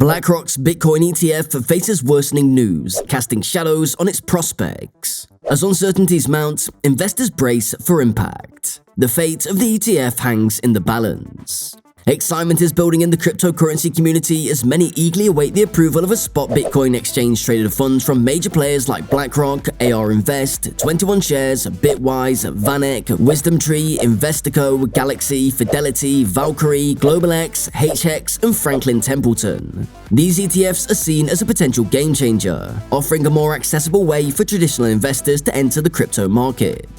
BlackRock's Bitcoin ETF faces worsening news, casting shadows on its prospects. As uncertainties mount, investors brace for impact. The fate of the ETF hangs in the balance. Excitement is building in the cryptocurrency community as many eagerly await the approval of a spot Bitcoin exchange-traded fund from major players like BlackRock, AR Invest, 21 Shares, Bitwise, VanEck, WisdomTree, Investico, Galaxy, Fidelity, Valkyrie, GlobalX, HX, and Franklin Templeton. These ETFs are seen as a potential game changer, offering a more accessible way for traditional investors to enter the crypto market.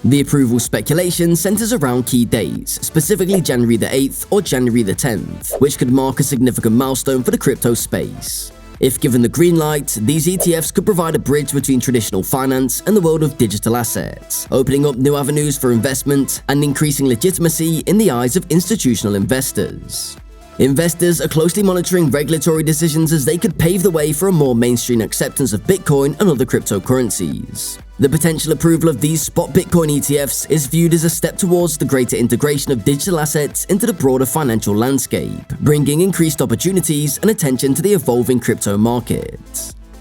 The approval speculation centers around key dates, specifically January the 8th or January the 10th, which could mark a significant milestone for the crypto space. If given the green light, these ETFs could provide a bridge between traditional finance and the world of digital assets, opening up new avenues for investment and increasing legitimacy in the eyes of institutional investors. Investors are closely monitoring regulatory decisions as they could pave the way for a more mainstream acceptance of Bitcoin and other cryptocurrencies. The potential approval of these spot Bitcoin ETFs is viewed as a step towards the greater integration of digital assets into the broader financial landscape, bringing increased opportunities and attention to the evolving crypto market.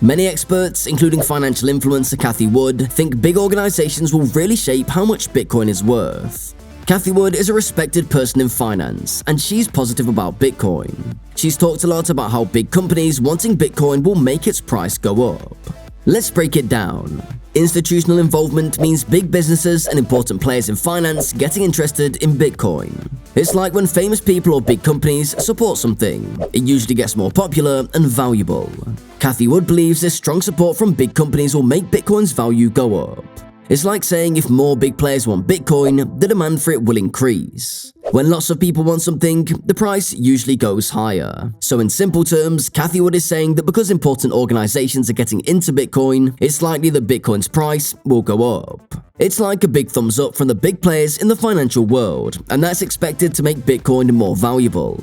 Many experts, including financial influencer Cathie Wood, think big organizations will really shape how much Bitcoin is worth. Cathie Wood is a respected person in finance, and she's positive about Bitcoin. She's talked a lot about how big companies wanting Bitcoin will make its price go up. Let's break it down. Institutional involvement means big businesses and important players in finance getting interested in Bitcoin. It's like when famous people or big companies support something. It usually gets more popular and valuable. Cathie Wood believes this strong support from big companies will make Bitcoin's value go up. It's like saying if more big players want Bitcoin, the demand for it will increase. When lots of people want something, the price usually goes higher. So in simple terms, Cathie Wood is saying that because important organizations are getting into Bitcoin, it's likely that Bitcoin's price will go up. It's like a big thumbs up from the big players in the financial world, and that's expected to make Bitcoin more valuable.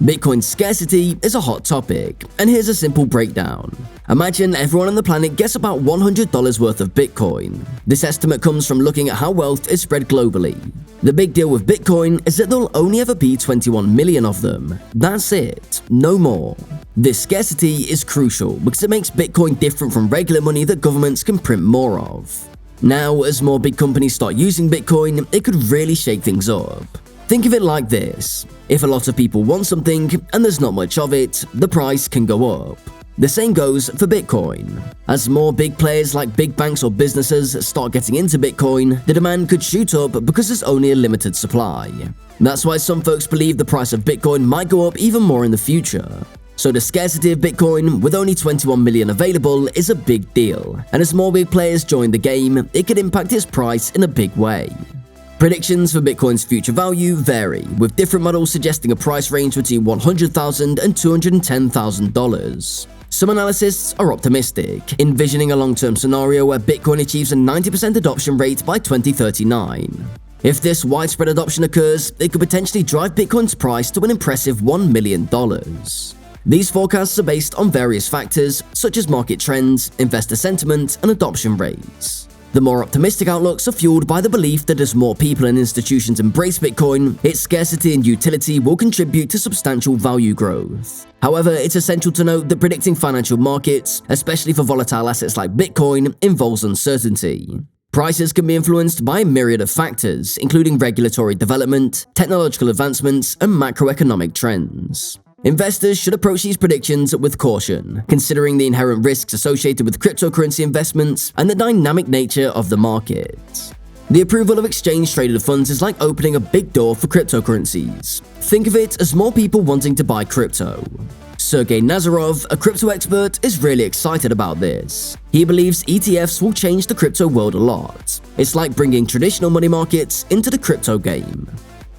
Bitcoin's scarcity is a hot topic, and here's a simple breakdown. Imagine everyone on the planet gets about $100 worth of Bitcoin. This estimate comes from looking at how wealth is spread globally. The big deal with Bitcoin is that there'll only ever be 21 million of them. That's it, no more. This scarcity is crucial because it makes Bitcoin different from regular money that governments can print more of. Now, as more big companies start using Bitcoin, it could really shake things up. Think of it like this. If a lot of people want something and there's not much of it, the price can go up. The same goes for Bitcoin. As more big players like big banks or businesses start getting into Bitcoin, the demand could shoot up because there's only a limited supply. That's why some folks believe the price of Bitcoin might go up even more in the future. So the scarcity of Bitcoin, with only 21 million available, is a big deal. And as more big players join the game, it could impact its price in a big way. Predictions for Bitcoin's future value vary, with different models suggesting a price range between $100,000 and $210,000. Some analysts are optimistic, envisioning a long-term scenario where Bitcoin achieves a 90% adoption rate by 2039. If this widespread adoption occurs, it could potentially drive Bitcoin's price to an impressive $1 million. These forecasts are based on various factors, such as market trends, investor sentiment, and adoption rates. The more optimistic outlooks are fueled by the belief that as more people and institutions embrace Bitcoin, its scarcity and utility will contribute to substantial value growth. However, it's essential to note that predicting financial markets, especially for volatile assets like Bitcoin, involves uncertainty. Prices can be influenced by a myriad of factors, including regulatory development, technological advancements, and macroeconomic trends. Investors should approach these predictions with caution, considering the inherent risks associated with cryptocurrency investments and the dynamic nature of the market. The approval of exchange-traded funds is like opening a big door for cryptocurrencies. Think of it as more people wanting to buy crypto. Sergey Nazarov, a crypto expert, is really excited about this. He believes ETFs will change the crypto world a lot. It's like bringing traditional money markets into the crypto game.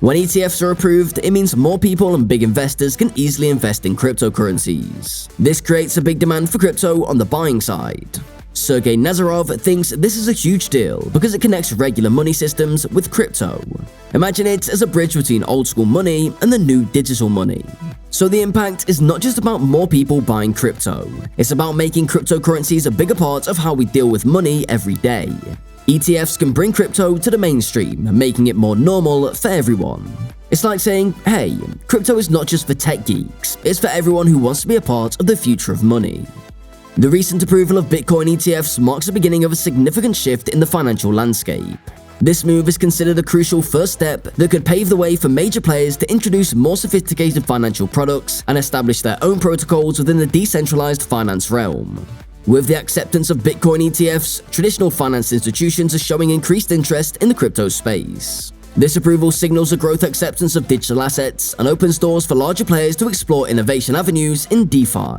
When ETFs are approved, it means more people and big investors can easily invest in cryptocurrencies. This creates a big demand for crypto on the buying side. Sergey Nazarov thinks this is a huge deal because it connects regular money systems with crypto. Imagine it as a bridge between old-school money and the new digital money. So the impact is not just about more people buying crypto. It's about making cryptocurrencies a bigger part of how we deal with money every day. ETFs can bring crypto to the mainstream, making it more normal for everyone. It's like saying, hey, crypto is not just for tech geeks, it's for everyone who wants to be a part of the future of money. The recent approval of Bitcoin ETFs marks the beginning of a significant shift in the financial landscape. This move is considered a crucial first step that could pave the way for major players to introduce more sophisticated financial products and establish their own protocols within the decentralized finance realm. With the acceptance of Bitcoin ETFs, traditional finance institutions are showing increased interest in the crypto space. This approval signals a growth acceptance of digital assets and opens doors for larger players to explore innovation avenues in DeFi.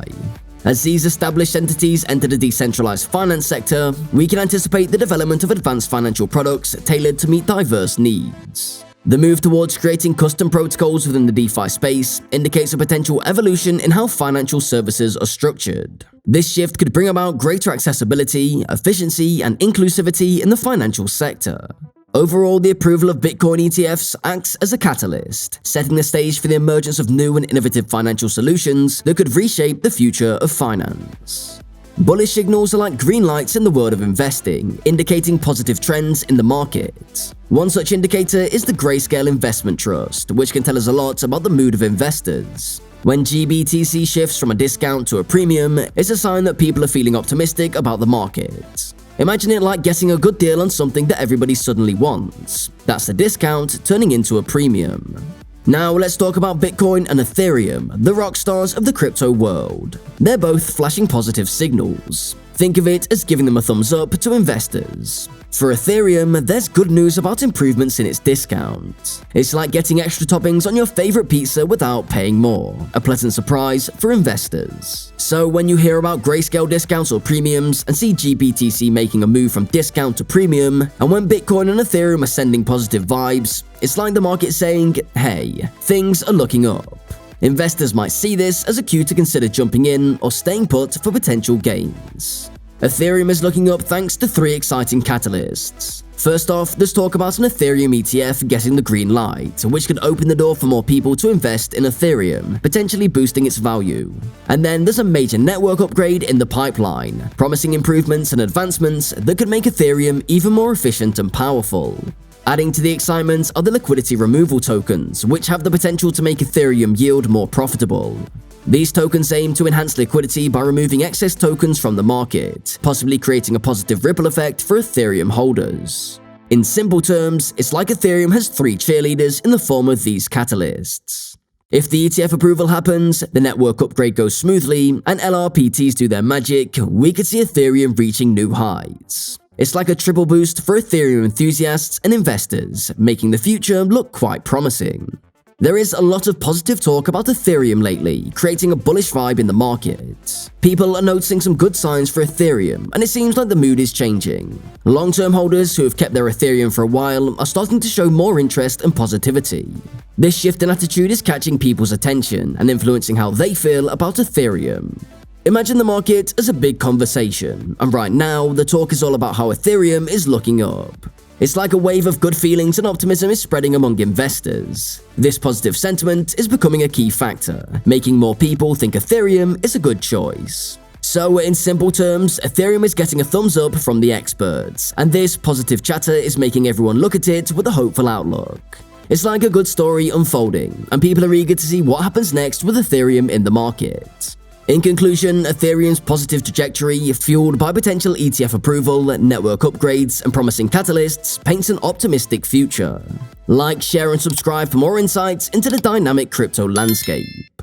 As these established entities enter the decentralized finance sector, we can anticipate the development of advanced financial products tailored to meet diverse needs. The move towards creating custom protocols within the DeFi space indicates a potential evolution in how financial services are structured. This shift could bring about greater accessibility, efficiency, and inclusivity in the financial sector. Overall, the approval of Bitcoin ETFs acts as a catalyst, setting the stage for the emergence of new and innovative financial solutions that could reshape the future of finance. Bullish signals are like green lights in the world of investing, indicating positive trends in the market. One such indicator is the Grayscale Investment Trust, which can tell us a lot about the mood of investors. When GBTC shifts from a discount to a premium, it's a sign that people are feeling optimistic about the market. Imagine it like getting a good deal on something that everybody suddenly wants. That's a discount turning into a premium. Now let's talk about Bitcoin and Ethereum, the rock stars of the crypto world. They're both flashing positive signals. Think of it as giving them a thumbs up to investors. For Ethereum, there's good news about improvements in its discount. It's like getting extra toppings on your favorite pizza without paying more, a pleasant surprise for investors. So when you hear about grayscale discounts or premiums and see GBTC making a move from discount to premium, and when Bitcoin and Ethereum are sending positive vibes, it's like the market saying, hey, things are looking up. Investors might see this as a cue to consider jumping in or staying put for potential gains. Ethereum is looking up thanks to 3 exciting catalysts. First off, there's talk about an Ethereum ETF getting the green light, which could open the door for more people to invest in Ethereum, potentially boosting its value. And then there's a major network upgrade in the pipeline, promising improvements and advancements that could make Ethereum even more efficient and powerful. Adding to the excitement are the liquidity removal tokens, which have the potential to make Ethereum yield more profitable. These tokens aim to enhance liquidity by removing excess tokens from the market, possibly creating a positive ripple effect for Ethereum holders. In simple terms, it's like Ethereum has 3 cheerleaders in the form of these catalysts. If the ETF approval happens, the network upgrade goes smoothly, and LRPTs do their magic, we could see Ethereum reaching new heights. It's like a triple boost for Ethereum enthusiasts and investors, making the future look quite promising. There is a lot of positive talk about Ethereum lately, creating a bullish vibe in the market. People are noticing some good signs for Ethereum, and it seems like the mood is changing. Long-term holders who have kept their Ethereum for a while are starting to show more interest and positivity. This shift in attitude is catching people's attention and influencing how they feel about Ethereum. Imagine the market as a big conversation, and right now, the talk is all about how Ethereum is looking up. It's like a wave of good feelings and optimism is spreading among investors. This positive sentiment is becoming a key factor, making more people think Ethereum is a good choice. So, in simple terms, Ethereum is getting a thumbs up from the experts, and this positive chatter is making everyone look at it with a hopeful outlook. It's like a good story unfolding, and people are eager to see what happens next with Ethereum in the market. In conclusion, Ethereum's positive trajectory, fueled by potential ETF approval, network upgrades, and promising catalysts, paints an optimistic future. Like, share, and subscribe for more insights into the dynamic crypto landscape.